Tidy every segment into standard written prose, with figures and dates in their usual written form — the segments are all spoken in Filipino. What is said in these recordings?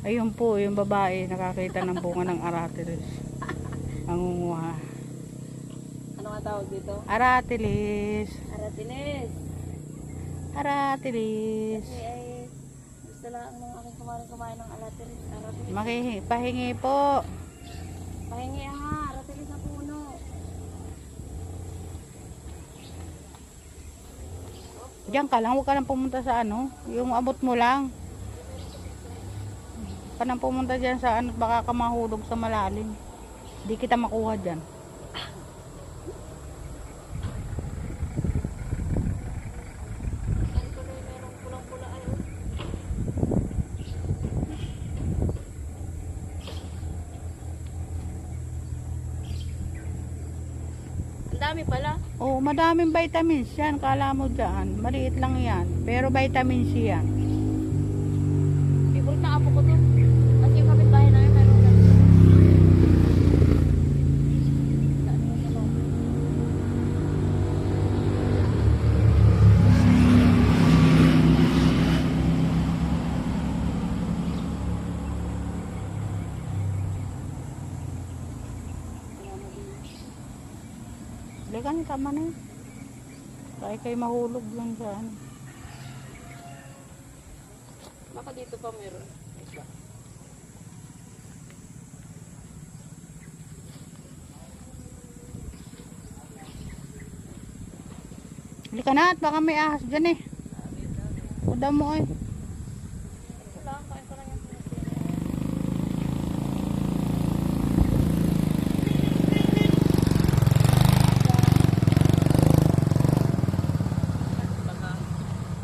Ayun po, yung babae nakakita ng bunga ng aratilis. Nangunguha. Ano nga tawag dito? Aratilis. Aratilis. Aratilis. Kasi ay gusto lang ng aking kumain ng aratilis. Pahingi po. Pahingi ha, aratilis na puno. Diyan ka lang, huwag ka lang pumunta sa ano. Yung abot mo lang. Huwag ka nang pumunta dyan sa ano, baka ka mahulog sa malalim. Hindi kita makuha dyan. Ang dami pala. Oh, madaming vitamins yan. Kala mo dyan, maliit lang yan. Pero vitamin C yan. Favorite na apo ko to. Kasi yung kapitbahay namin meron na. Lekan, tama na yun. Kaya kayo mahulog lang sa ano. Baka dito pa meron. Halika na at baka may ahas dyan eh. Kuda mo eh. Wala, kain ko lang yung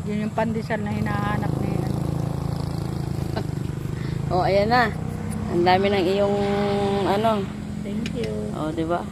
Yun yung pandesal na hinahanap niya. Oh, ayan na. Ang dami ng iyong ano. Thank you. Oh, di ba?